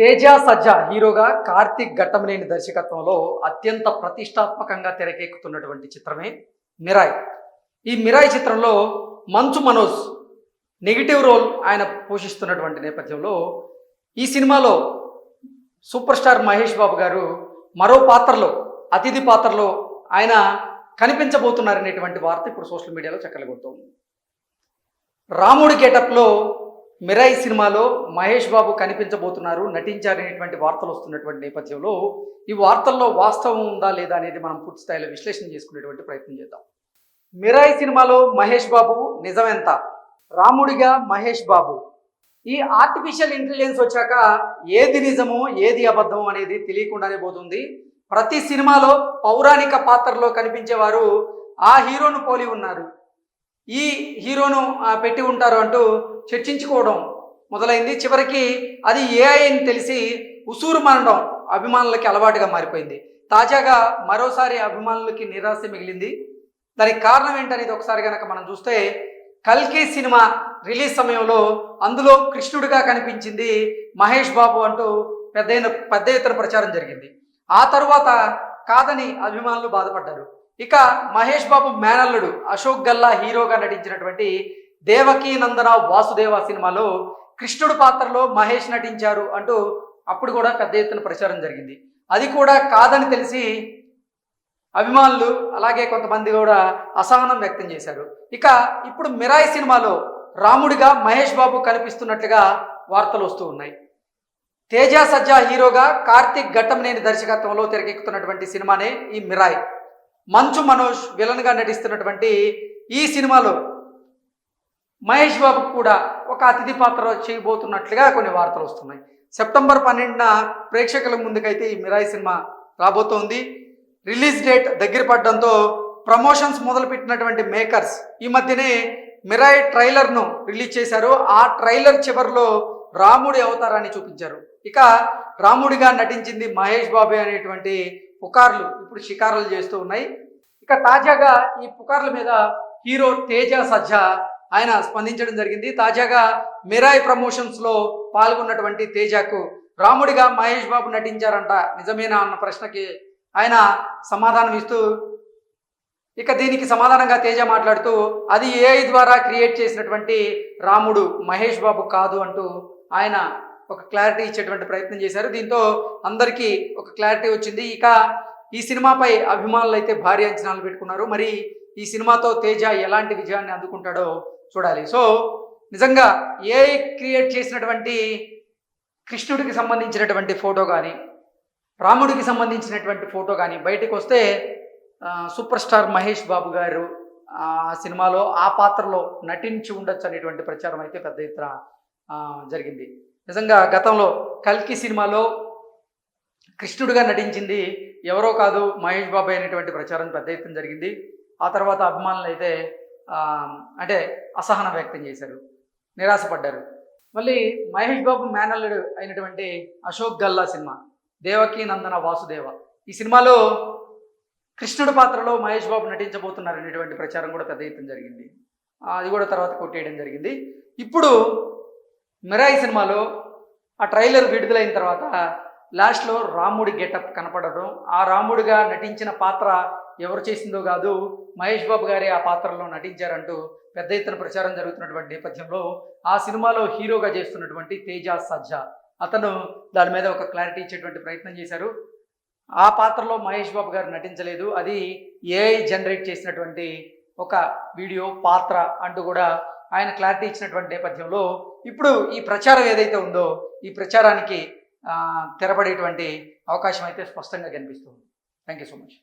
తేజ సజ్జా హీరోగా కార్తిక్ ఘట్టమనేని దర్శకత్వంలో అత్యంత ప్రతిష్టాత్మకంగా తెరకెక్కుతున్నటువంటి చిత్రమే మిరాయ్. ఈ మిరాయ్ చిత్రంలో మంచు మనోజ్ నెగిటివ్ రోల్ ఆయన పోషిస్తున్నటువంటి నేపథ్యంలో ఈ సినిమాలో సూపర్ స్టార్ మహేష్ బాబు గారు మరో పాత్రలో అతిథి పాత్రలో ఆయన కనిపించబోతున్నారనేటువంటి వార్త ఇప్పుడు సోషల్ మీడియాలో చక్కర్లు. రాముడి గెటప్లో మిరాయ్ సినిమాలో మహేష్ బాబు కనిపించబోతున్నారు, నటించారనేటువంటి వార్తలు వస్తున్నటువంటి నేపథ్యంలో ఈ వార్తల్లో వాస్తవం ఉందా లేదా అనేది మనం పూర్తి స్థాయిలో విశ్లేషణ చేసుకునేటువంటి ప్రయత్నం చేద్దాం. మిరాయ్ సినిమాలో మహేష్ బాబు నిజమెంత, రాముడిగా మహేష్ బాబు, ఈ ఆర్టిఫిషియల్ ఇంటెలిజెన్స్ వచ్చాక ఏది నిజమో ఏది అబద్ధమో అనేది తెలియకుండానే పోతుంది. ప్రతి సినిమాలో పౌరాణిక పాత్రలో కనిపించేవారు ఆ హీరోను పోలి ఉన్నారు, ఈ హీరోను పెట్టి ఉంటారు అంటూ చర్చించుకోవడం మొదలైంది. చివరికి అది ఏఐ అని తెలిసి ఉసూరు మనడం అభిమానులకి అలవాటుగా మారిపోయింది. తాజాగా మరోసారి అభిమానులకి నిరాశ మిగిలింది. దానికి కారణం ఏంటనేది ఒకసారి కనుక మనం చూస్తే, కల్కి సినిమా రిలీజ్ సమయంలో అందులో కృష్ణుడిగా కనిపించింది మహేష్ బాబు అంటూ పెద్ద ఎత్తున ప్రచారం జరిగింది. ఆ తరువాత కాదని అభిమానులు బాధపడ్డారు. ఇక మహేష్ బాబు మేనల్లుడు అశోక్ గల్లా హీరోగా నటించినటువంటి దేవకీ నందన వాసుదేవ సినిమాలో కృష్ణుడు పాత్రలో మహేష్ నటించారు అంటూ అప్పుడు కూడా పెద్ద ఎత్తున ప్రచారం జరిగింది. అది కూడా కాదని తెలిసి అభిమానులు అలాగే కొంతమంది కూడా అసహనం వ్యక్తం చేశారు. ఇక ఇప్పుడు మిరాయ్ సినిమాలో రాముడిగా మహేష్ బాబు కనిపిస్తున్నట్లుగా వార్తలు వస్తూ ఉన్నాయి. తేజ సజ్జా హీరోగా కార్తిక్ ఘట్టమనేని దర్శకత్వంలో తెరకెక్కుతున్నటువంటి సినిమానే ఈ మిరాయ్. మంచు మనోజ్ విలన్గా నటిస్తున్నటువంటి ఈ సినిమాలో మహేష్ బాబు కూడా ఒక అతిథి పాత్ర చేయబోతున్నట్లుగా కొన్ని వార్తలు వస్తున్నాయి. సెప్టెంబర్ 12న ప్రేక్షకుల ముందుకైతే ఈ మిరాయ్ సినిమా రాబోతోంది. రిలీజ్ డేట్ దగ్గర పడడంతో ప్రమోషన్స్ మొదలుపెట్టినటువంటి మేకర్స్ ఈ మధ్యనే మిరాయ్ ట్రైలర్ను రిలీజ్ చేశారు. ఆ ట్రైలర్ చివరిలో రాముడి అవతారాన్ని చూపించారు. ఇక రాముడిగా నటించింది మహేష్ బాబే అనేటువంటి పుకార్లు ఇప్పుడు షికారులు చేస్తూ ఉన్నాయి. ఇక తాజాగా ఈ పుకార్ల మీద హీరో తేజ సజ్జా ఆయన స్పందించడం జరిగింది. తాజాగా మిరాయ్ ప్రమోషన్స్లో పాల్గొన్నటువంటి తేజకు రాముడిగా మహేష్ బాబు నటించారంట, నిజమేనా అన్న ప్రశ్నకి ఆయన సమాధానం ఇస్తూ, ఇక దీనికి సమాధానంగా తేజ మాట్లాడుతూ అది ఏఐ ద్వారా క్రియేట్ చేసినటువంటి రాముడు మహేష్ బాబు కాదు అంటూ ఆయన ఒక క్లారిటీ ఇచ్చేటువంటి ప్రయత్నం చేశారు. దీంతో అందరికీ ఒక క్లారిటీ వచ్చింది. ఇక ఈ సినిమాపై అభిమానులు అయితే భారీ అంచనాలు పెట్టుకున్నారు. మరి ఈ సినిమాతో తేజ ఎలాంటి విజయాన్ని అందుకుంటాడో చూడాలి. సో నిజంగా ఏఐ క్రియేట్ చేసినటువంటి కృష్ణుడికి సంబంధించినటువంటి ఫోటో కానీ రాముడికి సంబంధించినటువంటి ఫోటో కానీ బయటకు వస్తే సూపర్ స్టార్ మహేష్ బాబు గారు ఆ సినిమాలో ఆ పాత్రలో నటించి ఉండొచ్చు అనేటువంటి ప్రచారం అయితే పెద్ద ఎత్తున జరిగింది. నిజంగా గతంలో కల్కి సినిమాలో కృష్ణుడిగా నటించింది ఎవరో కాదు మహేష్ బాబు అనేటువంటి ప్రచారం పెద్ద ఎత్తున జరిగింది. ఆ తర్వాత అభిమానులు అయితే అంటే అసహనం వ్యక్తం చేశారు, నిరాశపడ్డారు. మళ్ళీ మహేష్ బాబు మేనల్లుడు అయినటువంటి అశోక్ గల్లా సినిమా దేవకీ నందన వాసుదేవ, ఈ సినిమాలో కృష్ణుడి పాత్రలో మహేష్ బాబు నటించబోతున్నారు అనేటువంటి ప్రచారం కూడా పెద్ద ఎత్తున జరిగింది. అది కూడా తర్వాత కొట్టేయడం జరిగింది. ఇప్పుడు మిరాయ్ సినిమాలో ఆ ట్రైలర్ విడుదలైన తర్వాత లాస్ట్లో రాముడి గెటప్ కనపడడం, ఆ రాముడిగా నటించిన పాత్ర ఎవరు చేసిందో కాదు మహేష్ బాబు గారే ఆ పాత్రలో నటించారంటూ పెద్ద ఎత్తున ప్రచారం జరుగుతున్నటువంటి నేపథ్యంలో ఆ సినిమాలో హీరోగా చేస్తున్నటువంటి తేజ సజ్జా అతను దాని మీద ఒక క్లారిటీ ఇచ్చేటువంటి ప్రయత్నం చేశారు. ఆ పాత్రలో మహేష్ బాబు గారు నటించలేదు, అది ఏఐ జనరేట్ చేసినటువంటి ఒక వీడియో పాత్ర అంటూ కూడా ఆయన క్లారిటీ ఇచ్చినటువంటి నేపథ్యంలో ఇప్పుడు ఈ ప్రచారం ఏదైతే ఉందో ఈ ప్రచారానికి తెరపడేటువంటి అవకాశం అయితే స్పష్టంగా కనిపిస్తుంది. Thank you so much.